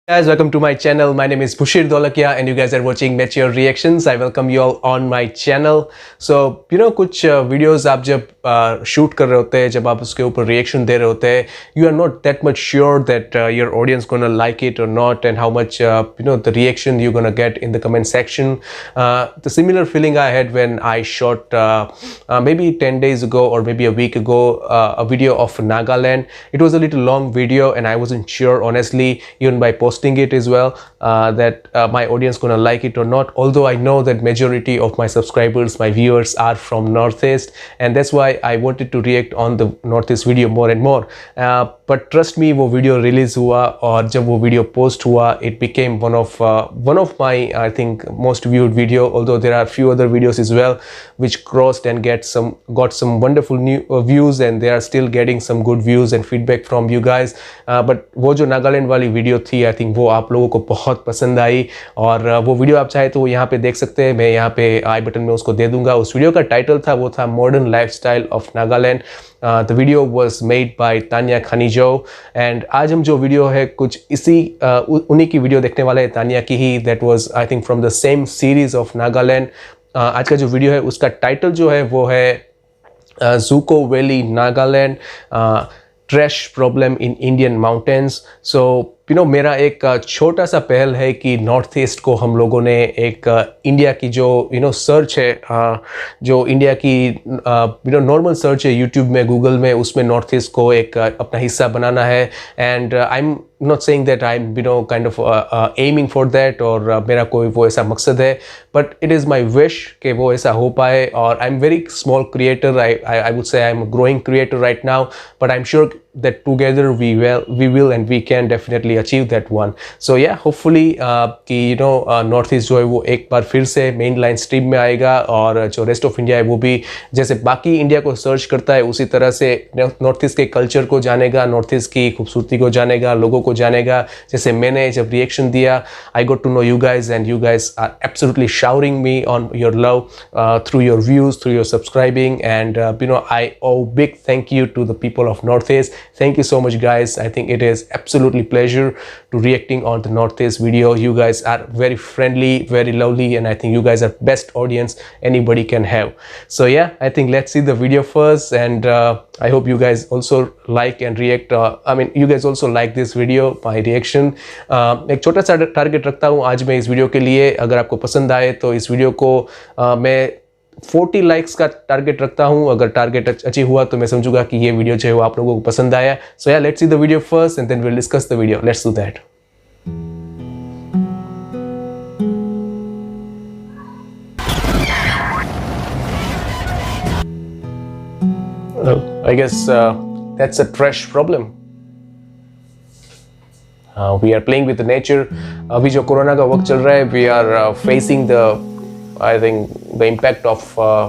Guys, welcome to my channel. My name is Bushir Dolakia and you guys are watching Mature Reactions. I welcome you all on my channel. So, कुछ videos आप जब shoot कर रहे होते हैं, जब आप उसके ऊपर reaction दे रहे होते हैं, you are not that much sure that your audience gonna like it or not, and how much the reaction you're gonna get in the comment section. The similar feeling I had when I shot maybe 10 days ago or maybe a week ago a video of Nagaland. It was a little long video and I wasn't sure, honestly, even by posting it as well, that my audience gonna like it or not. Although I know that majority of my subscribers, my viewers are from Northeast, and that's why I wanted to react on the Northeast video more and more. But trust me, वो video release हुआ और जब वो video post हुआ, it became one of my, I think, most viewed video. Although there are few other videos as well which crossed and got some wonderful new views, and they are still getting some good views and feedback from you guys. But वो जो नागालैंड वाली video थी, I think वो आप लोगों को बहुत पसंद आई, और वो वीडियो आप चाहे तो यहाँ पे देख सकते हैं. मैं यहाँ पे आई बटन में उसको दे दूंगा. उस वीडियो का टाइटल था, वो था modern lifestyle of Nagaland. The video was made by Tania खनिजो, and आज हम जो वीडियो है कुछ इसी उन्हीं की वीडियो देखने वाले हैं, तानिया की ही. That was I think from the same series of Nagaland. आज का जो वीडियो है उसका टाइटल जो है वो है Dzukou valley Nagaland, trash problem in Indian mountains. So मेरा एक छोटा सा पहल है कि नॉर्थ ईस्ट को हम लोगों ने एक इंडिया की जो सर्च है, जो इंडिया की नॉर्मल सर्च है यूट्यूब में, गूगल में, उसमें नॉर्थ ईस्ट को एक अपना हिस्सा बनाना है. And I am not saying that I'm kind of aiming for that, और मेरा कोई वो ऐसा मकसद है, but it is my wish कि वो ऐसा हो पाए. और I'm very small creator, I would say I'm a growing creator right now, but I'm sure that together we will and we can definitely achieve that one. So yeah, hopefully कि north east जो है वो एक बार फिर से main line stream में आएगा, और जो रेस्ट ऑफ इंडिया है वो भी जैसे बाकी इंडिया को सर्च करता है उसी तरह से नॉर्थ ईस्ट के कल्चर को जानेगा, नॉर्थ ईस्ट की खूबसूरती को जानेगा, लोगों को जानेगा. जैसे मैंने जब रिएक्शन दिया, I got to know you guys, and you guys are absolutely showering me on your love through your views, through your subscribing, and I owe big thank you to the people of Northeast. Thank you so much guys. I think it is absolutely pleasure to reacting on the Northeast video. You guys are very friendly, very lovely, and I think you guys are best audience anybody can have. So yeah, I think let's see the video first, and I hope you guys also like and react. I mean you guys also like this video, my reaction. एक छोटा सा target रखता हूँ आज मैं इस video के लिए. अगर आपको पसंद आए तो इस वीडियो को मैं 40 लाइक्स का टारगेट रखता हूँ. अगर टारगेट अचीव हुआ तो मैं समझूंगा कि ये वीडियो जो है वो आप लोगों को पसंद आया. So yeah let's see the video first and then we will discuss the video. Let's do that. I guess that's a trash problem. We are playing with the nature. अभी जो कोरोना का वक्त चल रहा है, we are facing I think the impact of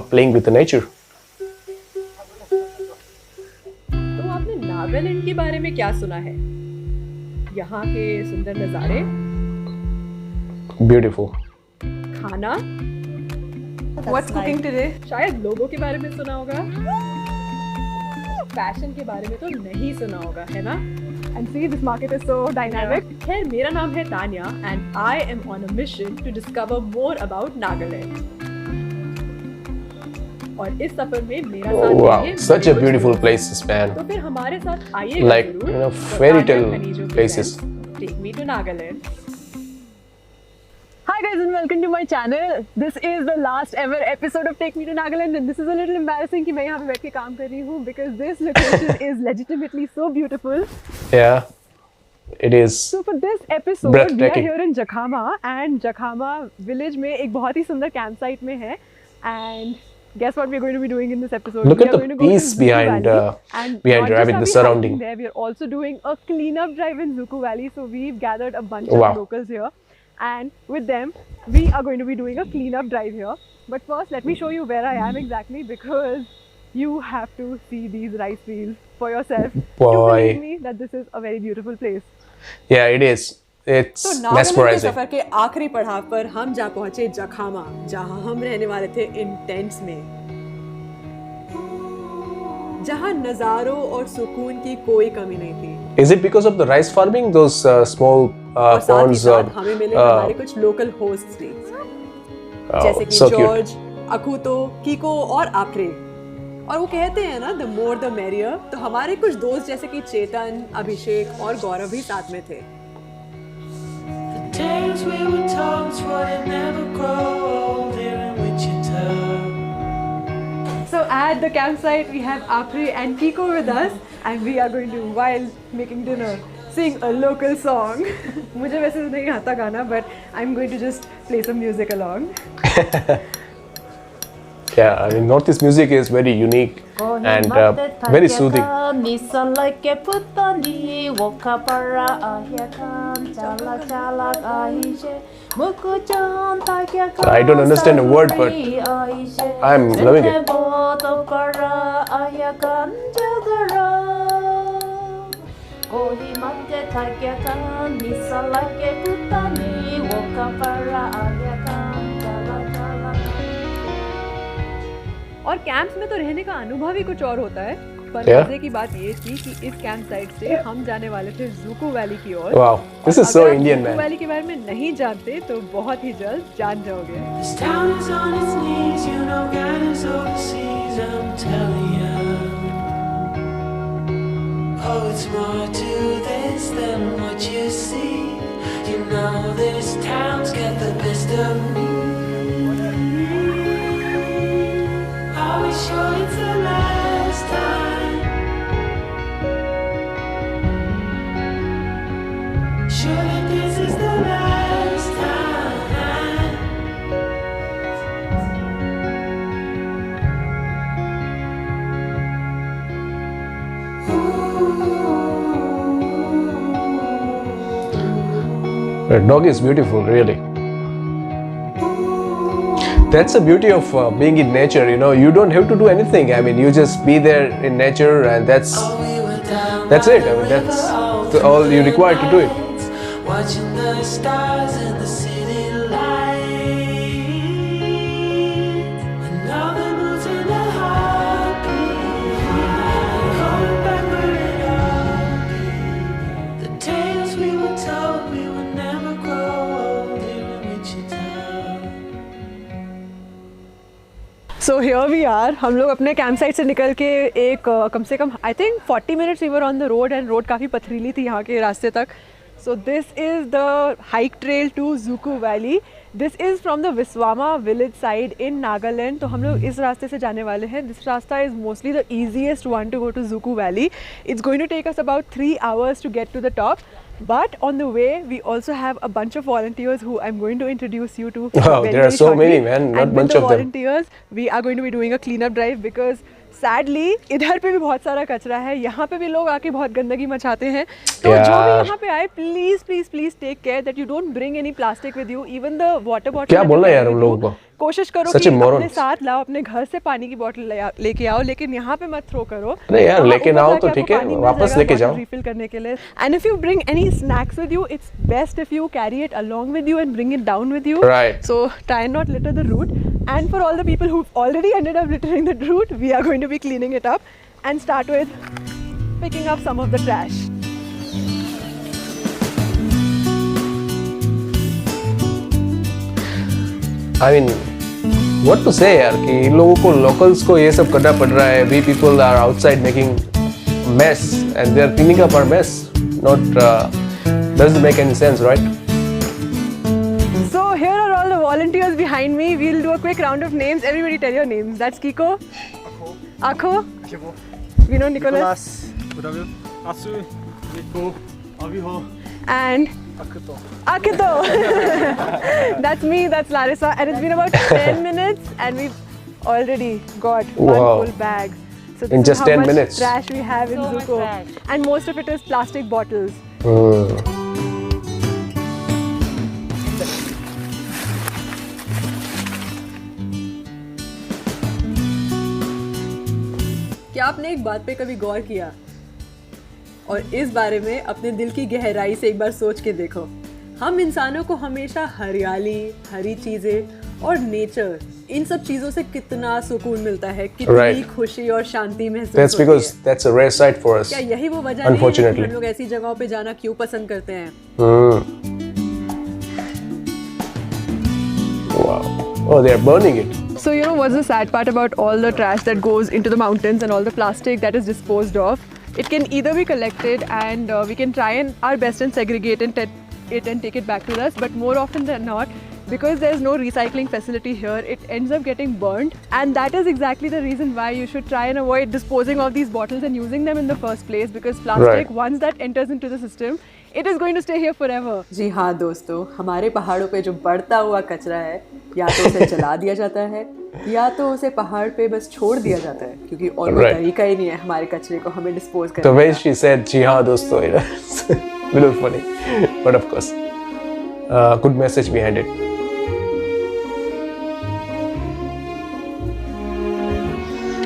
playing with the nature. तो आपने नागालैंड के बारे में क्या सुना है? यहाँ के सुंदर नज़ारे, Beautiful. खाना, What's cooking today? शायद लोगों के बारे में सुना होगा, फैशन के बारे में तो नहीं सुना होगा, है ना? And see, this market is so dynamic. खैर, मेरा नाम है Tania and I am on a mission to discover more about Nagaland. और इस सफर में मेरा साथ Wow, है such a beautiful places, man. तो फिर हमारे साथ आइएगा Like जरूर. fairy tale places. Take me to Nagaland. Hi guys and welcome to my channel. This is the last ever episode of Take Me to Nagaland, and this is a little embarrassing कि मैं यहाँ पे बैठ के काम कर रही हूँ because this location is legitimately so beautiful. Yeah, it is. So for this episode we are breathtaking. here in Jakhama, and Jakhama village में एक बहुत ही सुंदर campsite में है, and guess what we're going to be doing in this episode? Look we at are the going to go to peace Zuku behind Valley, and behind not her, I just mean are the we surrounding. hiking there, we are also doing a cleanup drive in Zuku Valley. So we've gathered a bunch Wow. of locals here, and with them we are going to be doing a cleanup drive here. But first let me show you where I am exactly, because you have to see these rice fields for yourself to Boy. believe me that this is a very beautiful place. Yeah, it is. It's तो नागालैंड के mesmerizing. सफर के आखिरी पड़ाव पर हम जा पहुंचे जखामा, जहां हम रहने वाले थे इन टेंट्स में. जहाँ नज़ारों और सुकून की कोई कमी नहीं थी। Is it because of the rice farming, those small और साथ ही ponds? साथ हमें मिले हमारे कुछ लोकल होस्ट्स भी, जैसे कि so cute. जॉर्ज, अकुतो, कीको और आक्रे। और वो कहते हैं ना, द मोर द मेरियर। तो हमारे कुछ दोस्त जैसे कि चेतन, अभिषेक और गौरव भी साथ में थे। Tales we were told would never grow old here in Wichita. So at the campsite we have Apri and Kiko with us, and we are going to, while making dinner, sing a local song. मुझे वैसे नहीं आता गाना, but I'm going to just play some music along. Yeah, I mean, Northeast music is very unique and very soothing. I don't understand a word, but I'm loving it. और camps में तो रहने का अनुभव ही कुछ और होता है। पर Yeah. मजे की बात ये थी कि इस कैंप साइट से हम जाने वाले थे ज़ूकू वैली की ओर। Wow, this is so अगर आप Indian, ज़ूकू man. वैली के बारे में नहीं जानते तो बहुत ही जल्द जान जाओगे। This town is on its knees, you know God is overseas, I'm telling you. Oh, it's more to this than what you see. You know this town's got the best of me. Are we sure it's the last time? Sure that this is the last time. The dog is beautiful, really. That's the beauty of being in nature, you know. You don't have to do anything. I mean, you just be there in nature, and that's Oh, we were down That's by it. I mean, the that's river, all you require to do it. lights, watching the stars and the city lights. When all the moods in the heartbeat, going back where it all began. The tales we were told we would never grow old here in Wichita. So here we are. हम लोग अपने camp site से निकल के एक कम से कम I think 40 minutes we were on the road, and road काफ़ी पथरीली थी यहाँ के रास्ते तक. So this is the hike trail to Zuku Valley. This is from the Viswama village side in Nagaland. तो हम लोग इस रास्ते से जाने वाले हैं. This रास्ता is mostly the easiest one to go to Zuku Valley. It's going to take us about 3 hours to get to the top. But on the way, we also have a bunch of volunteers who I'm going to introduce you to. Wow, very, there are very so shortly. many, man, not And with bunch the of them. volunteers, we are going to be doing a cleanup drive because sadly इधर पे भी बहुत सारा कचरा है. यहाँ पे भी लोग आके बहुत गंदगी मचाते हैं. तो जो भी यार. यहाँ पे आए, please take care that you don't bring any plastic with you. Even the water bottle. क्या that बोलना you यार carry उन with लोगों you, को? कोशिश करो Such कि a morons. अपने साथ लाओ, अपने घर से पानी की बोतल लेके आओ, लेकिन यहाँ पे मत थ्रो करो. अरे यार, वहाँ लेके ऊपर ना आओ जाके तो आपको ठीक है, पानी मिल वापस जाएगा लेके bottle जाओ. refill करने के लिए. And if you bring any snacks with you, it's best if you carry it along with you and bring it down with you. Right. So try and not litter the route. And for all the people who've already ended up littering the route, we are going to be cleaning it up and start with picking up some of the trash. I mean, what to say यार कि इन लोगों को locals को ये सब करना पड़ रहा है. We people are outside making mess and they are cleaning up our mess. Not doesn't make any sense, right? So here are all the volunteers behind me. We'll do a quick round of names. Everybody tell your names. That's Kiko. Akho. We know Nicholas. 그다음에 아수, 니코, 아비호, And 아크토. Akito. That's me, that's Larissa. And it's been about 10 minutes and we've already got one Wow. full bag. So In this just is how 10 much minutes. trash we have in Zuko. And most of it is plastic bottles. क्या आपने एक बात पे कभी गौर किया और इस बारे में अपने दिल की गहराई से एक बार सोच के देखो? हम इंसानों को हमेशा हरियाली, हरी चीजें और नेचर, इन सब चीजों से कितना सुकून मिलता है, कितनी Right. खुशी और शांति महसूस That's होती because है। that's a rare sight for us. क्या यही वो वजह नहीं है कि Unfortunately. हम लोग ऐसी जगहों पे जाना क्यों पसंद करते हैं? Wow. Oh, they are burning it. So you know what's the sad part about all the trash that goes into the mountains and all the plastic that is disposed of? It can either be collected and we can try and our best and segregate it and take it back to us, but more often than not, because there's no recycling facility here, it ends up getting burned, and that is exactly the reason why you should try and avoid disposing of these bottles and using them in the first place, because plastic, Right. once that enters into the system, it is going to stay here forever. जी हाँ दोस्तों, हमारे पहाड़ों पे जो बढ़ता हुआ कचरा है, या तो उसे जला दिया जाता है या तो उसे पहाड़ पे बस छोड़ दिया जाता है, क्योंकि और कोई Right. तरीका ही नहीं है हमारे कचरे को हमें डिस्पोज The करने way का। she said, "जी हाँ दोस्तों," you know, it's a little funny, but of course, good message behind it.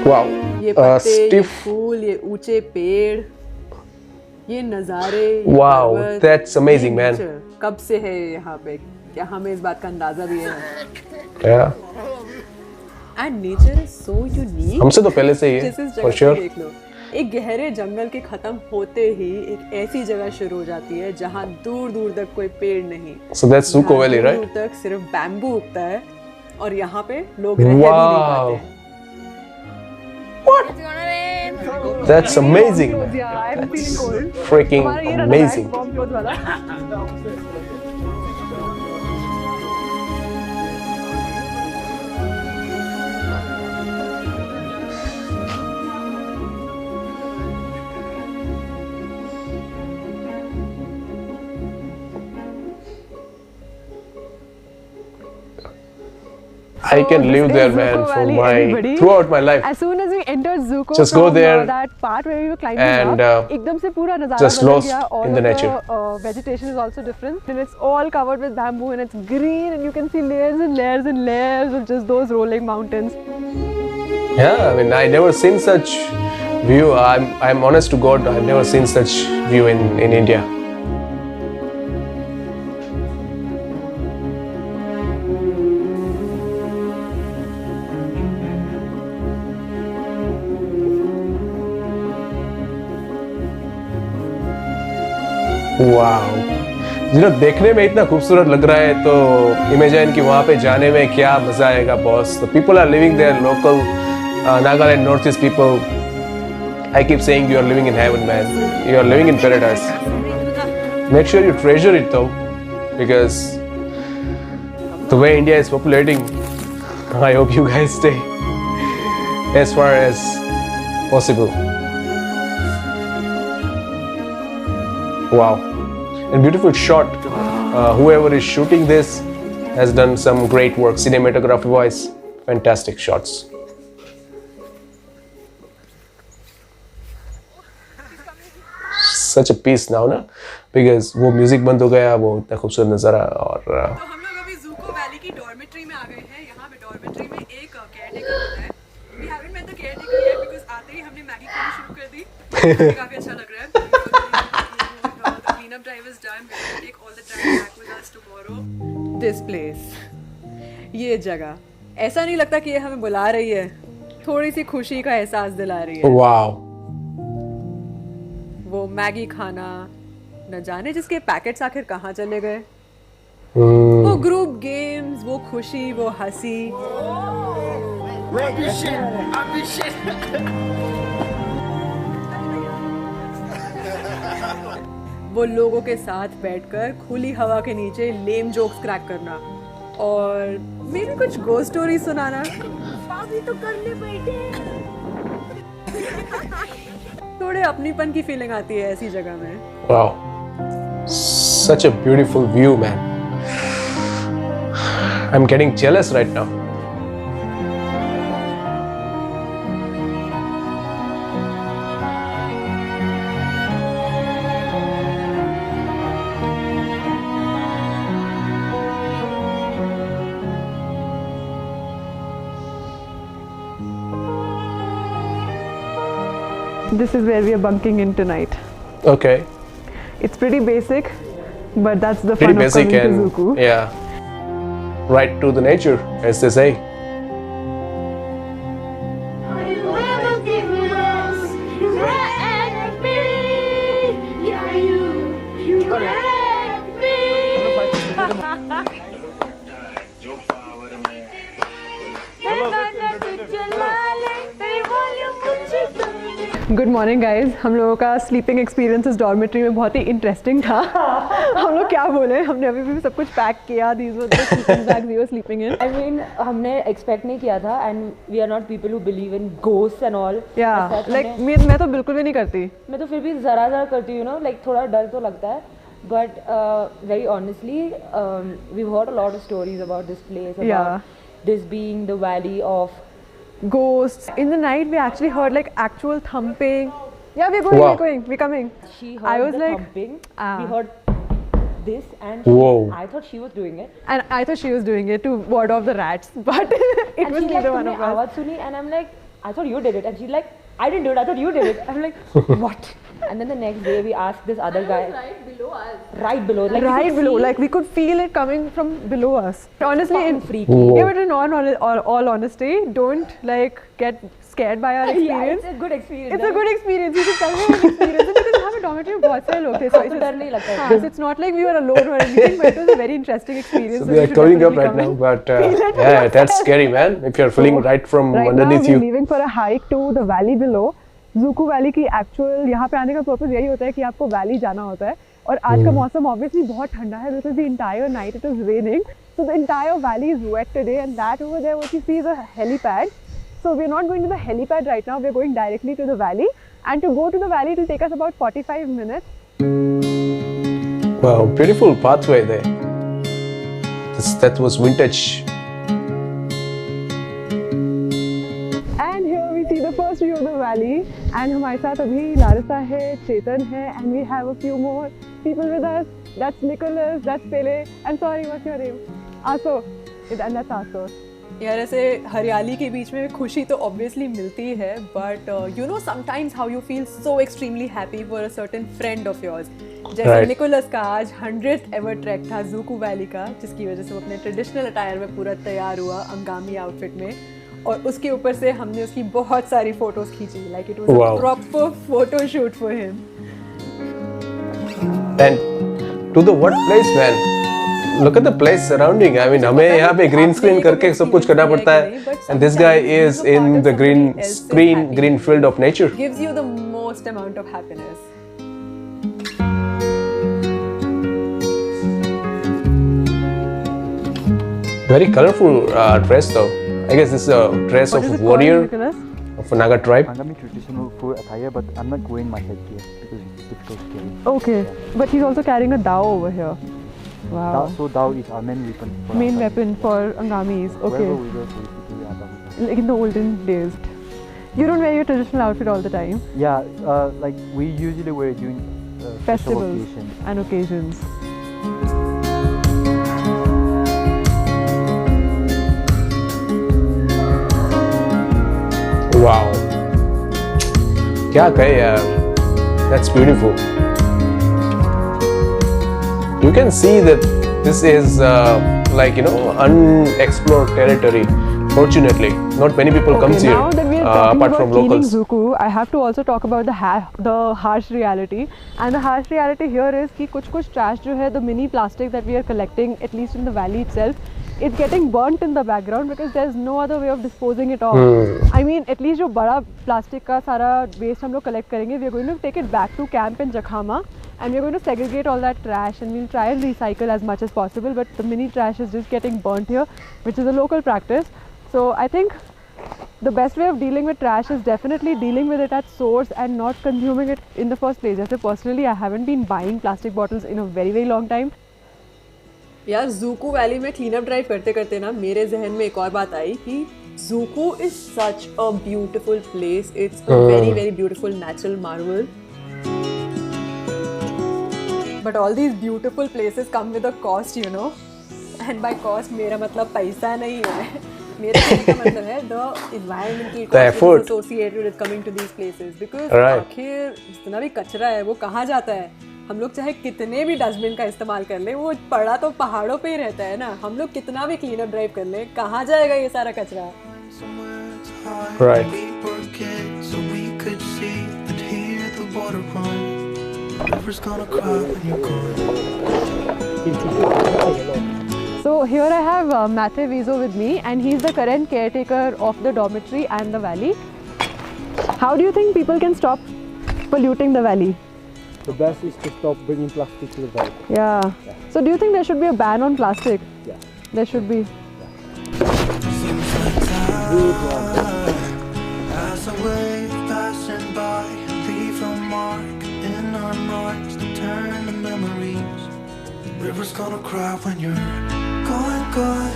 Wow. ये पत्ते, ये Stiff. फूल, ये ऊंचे पेड़, ये नज़ारे, ये Wow, पर्वत, that's amazing, ये man. nature, कब से है ये यहाँ पे? क्या हमें इस बात का अंदाजा भी है? Yeah. And nature is so unique. हमसे तो पहले से ही है, जिस इस for जगह sure. पे देख लो, एक गहरे जंगल के खत्म होते ही एक ऐसी जगह शुरू हो जाती है जहाँ दूर दूर तक कोई पेड़ नहीं, So that's Suko जहाँ Valley, दूर right? दूर तक सिर्फ बैम्बू उगता है और यहाँ पे लोग रह भी नहीं Wow. पाते। That's amazing. Yeah, I'm feeling cold. Freaking हमारा ये रहा amazing. warm clothes वाला. I can So live this there, is man, Zuko for Valley, my everybody. throughout my life. As soon as we entered Zuko, Just go from, there that part where we were climbing and, up, एकदम से पूरा नज़ारा just बदल lost गया. All in the of nature. The vegetation is also different, and it's all covered with bamboo, and it's green, and you can see layers and layers and layers of just those rolling mountains. Yeah, I mean, I never seen such view. I'm honest to God, I've never seen such view in India. Wow. You know, देखने में इतना खूबसूरत लग रहा है तो imagine कि वहाँ पे जाने में क्या मजा आएगा boss. The people are living there, local Nagaland Northeast people. I keep saying you are living in heaven, man. You are living in paradise. Make sure you treasure it though, because the way India is populating, I hope you guys stay as far as possible. Wow. And beautiful shot. Whoever is shooting this has done some great work cinematography wise. Fantastic shots. Such a peace now, ना? Because वो music बंद हो गया, वो इतना खूबसूरत नज़ारा और तो हम लोग अभी ज़ूको वैली की डॉर्मेट्री में आ गए हैं। यहाँ पे डॉर्मेट्री में एक केयरटेकर होता है। We haven't met the caretaker yet because आते ही हमने मैगी खानी शुरू कर दी। हमें काफी अच्छा लग रहा है। The cleanup drive is done. We will take all the trash back with us tomorrow. This place, ये जगह, ऐसा नहीं लगता कि ये हमें बुला रही है। थोड़ी सी खुशी का एहसास दिला रही है। wow. वो मैगी खाना, न जाने जिसके पैकेट्स आखिर कहाँ चले गए। वो ग्रुप गेम्स, वो खुशी, वो हंसी। वो लोगों के साथ बैठकर खुली हवा के नीचे लेम जोक्स क्रैक करना और मेरे कुछ गोस्ट स्टोरी सुनाना। अभी तो करने बैठे। थोड़े अपनीपन की फीलिंग आती है ऐसी जगह में। Wow. Such a beautiful view, man. I'm getting jealous right now. This is where we are bunking in tonight. Okay. It's pretty basic, but that's the Pretty fun basic of coming and to Zuku. yeah, right to the nature, as they say. Good morning guys. हम लोगों का sleeping experience इस dormitory में बहुत ही interesting था। हम लोग क्या बोले, हमने अभी भी सब कुछ पैक किया। These were the sleeping bags we were sleeping in. I mean, हमने एक्सपेक्ट नहीं किया था and we are not people who believe in ghost and all. Yeah like मैं तो बिल्कुल भी नहीं करती। मैं तो फिर भी ज़रा करती हूँ ना, लाइक थोड़ा डर तो लगता है, but very honestly we heard a lot of stories about this place, about this being the valley of ghosts. In the night we actually heard like actual thumping. Yeah, we're going, Wow. we're coming. She I heard was the like, thumping. ah. We heard this and Whoa. I thought she was doing it. And I thought she was doing it to ward off the rats, but it And was she neither like one तुमने of us. आवाज़ सुनी and I'm like, I thought you did it. And she's like, I didn't do it, I thought you did it. I'm like, what? And then the next day we asked this other guy. Right below us. Right below. Like you Right could below, see- like we could feel it coming from below us. Honestly, Fucking in, freaky. yeah, but in all honesty, don't like get scared by our Yeah, experience. it's a good experience. It's a good experience. You should come here and experience it because यहाँ पे dormitory में बहुत सारे लोग थे. So तो डर नहीं लगता है। हाँ, so it's not like we were alone or anything, but it was a very interesting experience. So we you are should covering up definitely right come now, in. but Feel it for yeah, that's yourself. scary, man. If you're feeling right from Right underneath now you. we're leaving for a hike to the valley below. Zuku Valley की actual यहाँ पे आने का purpose यही होता है कि आपको वैली जाना होता है। और आज का मौसम ऑब्वियसली बहुत ठंडा है because the entire night it is raining. So the entire valley is wet today and that over there what you see is a helipad. So we're not going to the helipad right now, we're going directly to the valley. And to go to the valley it will take us about 45 minutes. Wow, beautiful pathway there. That was vintage. And here we see the first view of the valley. And हमारे साथ अभी Larissa है, चेतन है, and we have a few more people with us. That's Nicholas, that's Pele, and sorry, what's your name? Aso. And that's Aso. यार ऐसे हरियाली के बीच में खुशी तो ऑब्वियसली मिलती है, but you know sometimes how you feel so extremely happy for a certain friend of yours. जैसे Right. निकोलस का आज 100th एवर ट्रैक था ज़ूकू वैली का, जिसकी वजह से वो अपने ट्रेडिशनल अटायर में पूरा तैयार हुआ अंगामी आउटफिट में, और उसके ऊपर से हमने उसकी बहुत सारी फोटोज खींची। Like it was Wow. A proper photo shoot for him. And to the what place, man? Look at the place surrounding. I mean, हमें यहाँ पे green screen करके सब कुछ करना पड़ता है. And this guy is in the green field of nature. Gives you the most amount of happiness. Very colorful dress though. I guess this is a dress What is of it a warrior called, Nicholas? of a Naga tribe. Angami traditional full attire, but I'm not going my headgear because it's difficult to carry. Okay, but he's also carrying a dao over here. Wow. So Dao is our main weapon. For Main our weapon for Angamis. Wherever Okay. we go, so basically our Dao. Like in the olden days. You don't wear your traditional outfit all the time. Yeah, like we usually wear it during special Festivals occasions. and occasions. Wow. क्या कहे यार. That's beautiful. You can see that this is like unexplored territory. Fortunately, not many people comes here Now that we are talking apart about from cleaning locals. Zuku, I have to also talk about the harsh reality. And the harsh reality here is कि कुछ trash जो है, the mini plastic that we are collecting, at least in the valley itself, it's getting burnt in the background because there's no other way of disposing it off. I mean, at least जो बड़ा plastic का सारा waste हम लोग collect करेंगे, we are going to take it back to camp in Jakhama. And we're going to segregate all that trash and we'll try and recycle as much as possible, but the mini trash is just getting burnt here, which is a local practice. So I think the best way of dealing with trash is definitely dealing with it at source and not consuming it in the first place. As personally, I haven't been buying plastic bottles in a very, very long time. यार ज़ूकू valley में clean up drive करते करते ना मेरे जहन में एक और बात आई कि Dzukou is such a beautiful place. It's a very very beautiful natural marvel. But all these beautiful places come with a cost, you know. And by cost मेरा मतलब पैसा नहीं है. मेरे कहने का मतलब है the environmental cost effort. associated with coming to these places. Because Right. आखिर जितना भी कचरा है वो कहाँ जाता है? हम लोग चाहे कितने भी डस्टबिन का इस्तेमाल कर लें, वो पड़ा तो पहाड़ों पे ही रहता है ना. हम लोग कितना भी क्लीन अप ड्राइव कर लें, कहाँ जाएगा ये सारा कचरा? Right. So we could see and hear the water run. River's gonna cry when you're gone. So here I have Matthew Vizo with me, and he's the current caretaker of the dormitory and the valley. How do you think people can stop polluting the valley? The best is to stop bringing plastic to the valley. Yeah. So do you think there should be a ban on plastic? Yeah. There should be. As a wave passing by, leave a mark in our minds to turn to memories. River's gonna cry when you're gone, gone,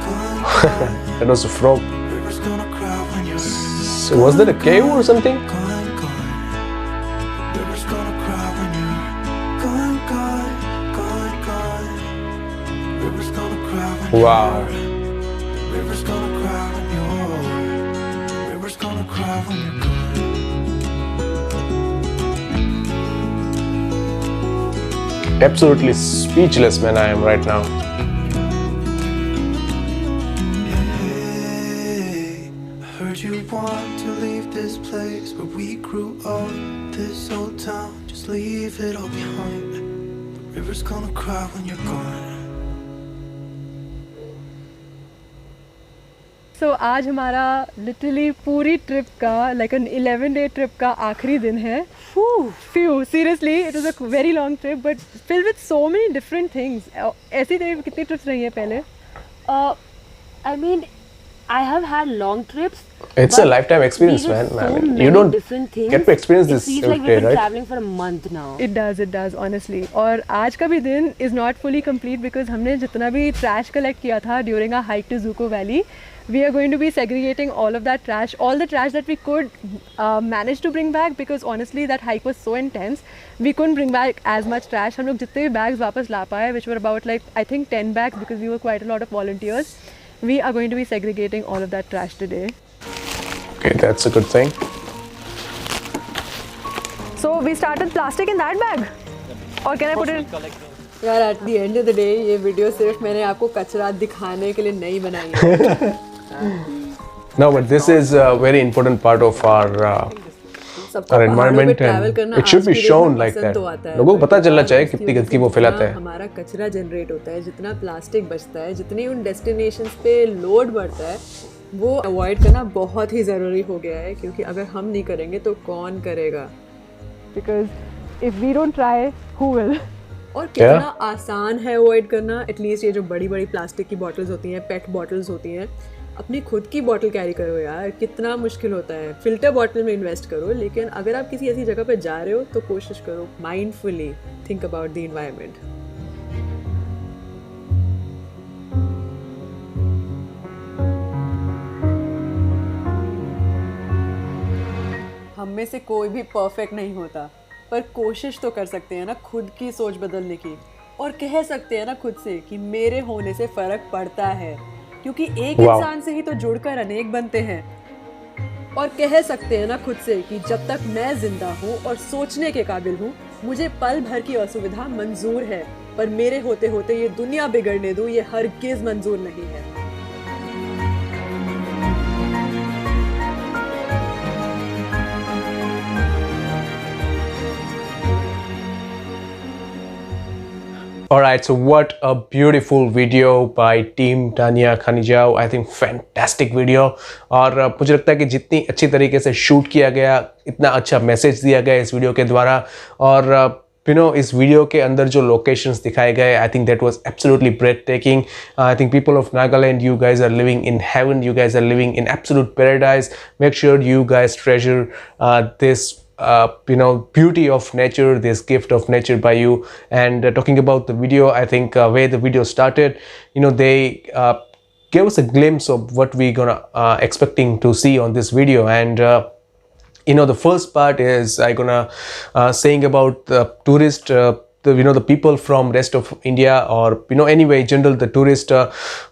gone, gone. That was a frog. River's gonna cry when you're So was that a cave or something? gone, gone. River's gonna cry when you're gone, gone, gone, gone. River's gonna cry when Wow. River's gonna cry when you're. River's gonna cry when you're gone. Absolutely speechless, man, I am right now. Hey, I heard you want to leave this place where we grew up. This old town, just leave it all behind. The river's gonna cry when you're gone. So आज हमारा literally पूरी trip का like an 11-day trip का आखिरी दिन है. Phew, seriously, it was a very long trip but filled with so many different things. ऐसी तेरी कितनी ट्रिप्स रही हैं पहले? I mean, I have had long trips. It's a lifetime experience, we man. did I so mean, many you don't different things. get to experience this It feels every like day, we've been right? traveling for a month now. It does honestly. और आज का भी दिन is not fully complete because हमने जितना भी trash collect किया था during our hike to Zuko Valley, we are going to be segregating all of that trash, all the trash that we could manage to bring back because honestly that hike was so intense. We couldn't bring back as much trash. हम लोग जितने भी bags वापस ला पाए, which were about like I think 10 bags because we were quite a lot of volunteers. We are going to be segregating all of that trash today. Okay, that's a good thing. So we started plastic in that bag? Or can I put it? यार at the end of the day ये video सिर्फ मैंने आपको कचरा दिखाने के लिए नहीं बनाई है. No, but this is a very important part of our environment and it should be shown like that. लोगों को पता चलना चाहिए कितनी गंदगी वो फैलाता है. हमारा कचरा जनरेट होता है, जितना प्लास्टिक बचता है, जितनी उन डेस्टिनेशंस पे लोड बढ़ता है, वो अवॉइड करना बहुत ही ज़रूरी हो गया है क्योंकि अगर हम नहीं करेंगे तो कौन करेगा? Because if we don't try, who will? और कितना आसान है अवॉइड करना. एटलीस्ट ये जो बड़ी बड़ी प्लास्टिक की बॉटल्स होती हैं, पेट बॉटल्स होती हैं, अपनी खुद की बॉटल कैरी करो यार. कितना मुश्किल होता है. फिल्टर बॉटल में इन्वेस्ट करो, लेकिन अगर आप किसी ऐसी जगह पे जा रहे हो तो कोशिश करो mindfully think about the environment. हम में से कोई भी परफेक्ट नहीं होता, पर कोशिश तो कर सकते हैं ना खुद की सोच बदलने की, और कह सकते हैं ना खुद से कि मेरे होने से फ़र्क पड़ता है, क्योंकि एक इंसान से ही तो जुड़कर अनेक बनते हैं. और कह सकते हैं ना खुद से कि जब तक मैं जिंदा हूँ और सोचने के काबिल हूँ, मुझे पल भर की असुविधा मंजूर है, पर मेरे होते होते ये दुनिया बिगड़ने दूँ ये हरगिज़ मंजूर नहीं है. Alright, so what a beautiful video by Team Tanya Khanijao. I think fantastic video. और मुझे लगता है कि जितनी अच्छी तरीके से शूट किया गया, इतना अच्छा मैसेज दिया गया इस वीडियो के द्वारा. और इस वीडियो के अंदर जो लोकेशंस दिखाए गए, I think that was absolutely breathtaking. I think people of Nagaland, you guys are living in heaven. You guys are living in absolute paradise. Make sure you guys treasure this beauty of nature, this gift of nature by you. And talking about the video, I think where the video started, they gave us a glimpse of what we're gonna expecting to see on this video. And the first part is I gonna saying about the tourist the people from rest of India, or anyway general the tourist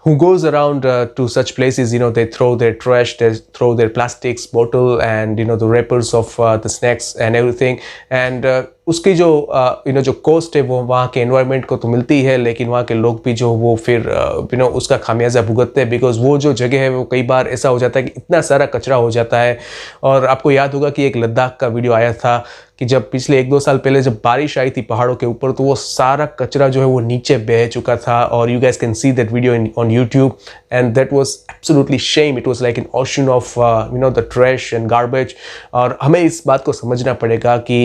who goes around to such places, they throw their trash, they throw their plastics bottle and the wrappers of the snacks and everything. And उसकी जो जो cost है वो वहाँ के environment को तो मिलती है, लेकिन वहाँ के लोग भी जो वो फिर उसका खामियाजा भुगतते हैं, बिकॉज वो जो जगह है वो कई बार ऐसा हो जाता है कि इतना सारा कचरा हो जाता है. और आपको याद होगा कि एक लद्दाख का वीडियो आया था कि जब पिछले 1-2 साल पहले जब बारिश आई थी पहाड़ों के ऊपर, तो वो सारा कचरा जो है वो नीचे बह चुका था, और you guys can see that video on YouTube, and that was absolutely shame. It was like an ocean of the trash and garbage. और हमें इस बात को समझना पड़ेगा कि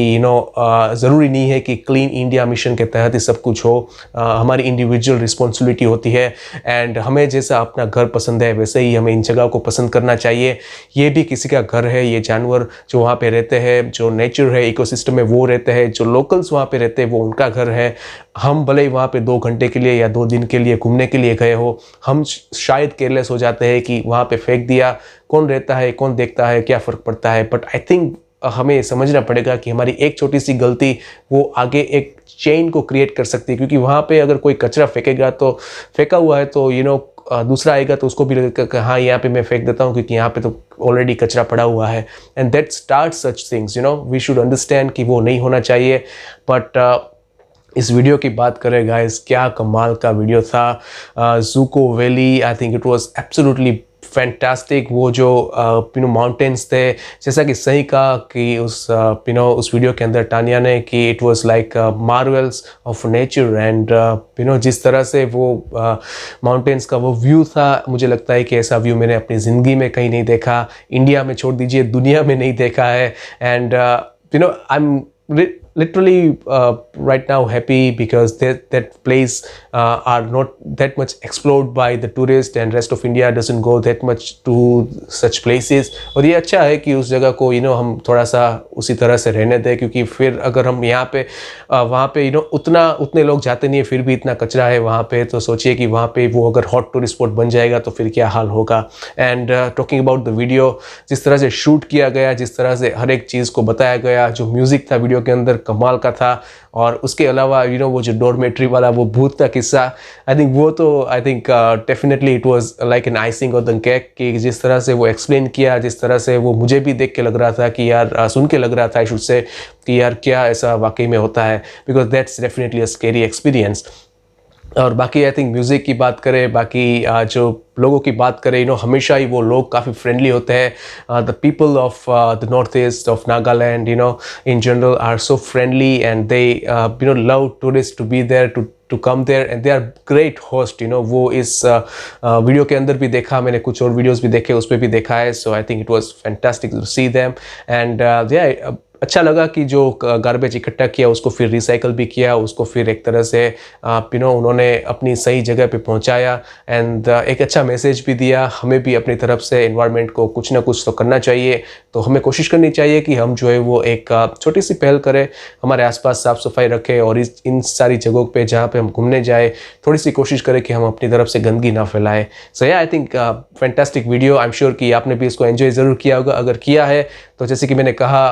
ज़रूरी नहीं है कि क्लीन इंडिया मिशन के तहत ही सब कुछ हो. हमारी इंडिविजुअल रिस्पॉन्सिबिलिटी होती है, एंड हमें जैसा अपना घर पसंद है वैसे ही हमें इन जगह को पसंद करना चाहिए. ये भी किसी का घर है, ये जानवर जो वहाँ पे रहते हैं, जो नेचर है, इकोसिस्टम में वो रहते हैं, जो लोकल्स वहाँ पे रहते हैं वो उनका घर है. हम भले ही वहाँ पे 2 घंटे के लिए या 2 दिन के लिए घूमने के लिए गए हो, हम शायद केयरलेस हो जाते हैं कि वहाँ पे फेंक दिया, कौन रहता है, कौन देखता है, क्या फ़र्क पड़ता है. बट आई थिंक हमें समझना पड़ेगा कि हमारी एक छोटी सी गलती वो आगे एक चेन को क्रिएट कर सकती है. क्योंकि वहाँ पे अगर कोई कचरा फेंकेगा, तो फेंका हुआ है तो दूसरा आएगा तो उसको भी लगेगा कि हाँ यहाँ पे मैं फेंक देता हूँ क्योंकि यहाँ पे तो ऑलरेडी कचरा पड़ा हुआ है. And that start such things. We should understand कि वो नहीं होना चाहिए. बट इस वीडियो की बात करें गाइस, क्या कमाल का वीडियो था. Dzukou valley, I think it was absolutely fantastic. वो जो माउंटेन्स थे, जैसा कि सही कहा कि उस वीडियो के अंदर टानिया ने कि it was like Marvels of nature. And जिस तरह से वो माउंटेन्स का वो व्यू था, मुझे लगता है कि ऐसा व्यू मैंने अपनी ज़िंदगी में कहीं नहीं देखा. इंडिया में छोड़ दीजिए, दुनिया में नहीं देखा है. And I am literally right now happy because that place are not that much explored by the tourists, and rest of India doesn't go that much to such places. और ये अच्छा है कि उस जगह को हम थोड़ा सा उसी तरह से रहने दें, क्योंकि फिर अगर हम यहाँ पे वहाँ पे उतने लोग जाते नहीं है, फिर भी इतना कचरा है वहाँ पे, तो सोचिए कि वहाँ पे वो अगर हॉट टूरिस्ट स्पॉट बन जाएगा तो फिर क्या हाल होगा. And talking about the video, जिस तरह से शूट किया गया, जिस तरह से हर एक चीज़ को बताया गया, जो म्यूज़िक था वीडियो के अंदर कमाल का था. और उसके अलावा वो जो डॉर्मेट्री वाला वो भूत का किस्सा, I think definitely it was like N icing on the cake. कि जिस तरह से वो एक्सप्लेन किया, जिस तरह से वो मुझे भी देख के लग रहा था कि यार, सुन के लग रहा था आई शुड से कि यार क्या ऐसा वाकई में होता है, because that's definitely a scary experience. और बाकी आई थिंक म्यूज़िक की बात करें, बाकी जो लोगों की बात करें, हमेशा ही वो लोग काफ़ी फ्रेंडली होते हैं. The people of the North East of Nagaland in general are so friendly, and they love tourist to be there, to come there, and they are great host. वो इस वीडियो के अंदर भी देखा मैंने, कुछ और वीडियोज़ भी देखे, उस पर भी देखा है. So I think it was fantastic to see them. And अच्छा लगा कि जो गार्बेज इकट्ठा किया उसको फिर रिसाइकल भी किया, उसको फिर एक तरह से उन्होंने अपनी सही जगह पे पहुंचाया. एंड एक अच्छा मैसेज भी दिया. हमें भी अपनी तरफ से एनवायरनमेंट को कुछ ना कुछ तो करना चाहिए. तो हमें कोशिश करनी चाहिए कि हम जो है वो एक छोटी सी पहल करें, हमारे आसपास साफ़ सफाई रखें, और इन सारी जगहों पे जहाँ पे हम घूमने जाए थोड़ी सी कोशिश करें कि हम अपनी तरफ से गंदगी ना फैलाएं. So I think fantastic video. I am sure कि आपने भी इसको एंजॉय ज़रूर किया होगा. अगर किया है तो जैसे कि मैंने कहा,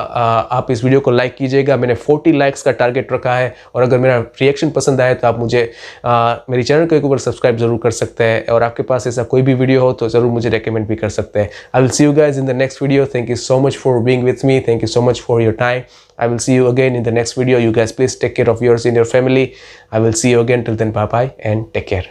आप इस वीडियो को लाइक कीजिएगा. मैंने 40 लाइक्स का टारगेट रखा है. और अगर मेरा रिएक्शन पसंद आए तो आप मुझे मेरी चैनल के ऊपर सब्सक्राइब जरूर कर सकते हैं. और आपके पास ऐसा कोई भी वीडियो हो तो ज़रूर मुझे रेकमेंड भी कर सकते हैं. I will see you guys in the next video. Thank you so much for being with me. Thank you so much for your time. I will see you again in the next video. You guys please take care of yours and your family. I will see you again. Till then, bye bye and take care.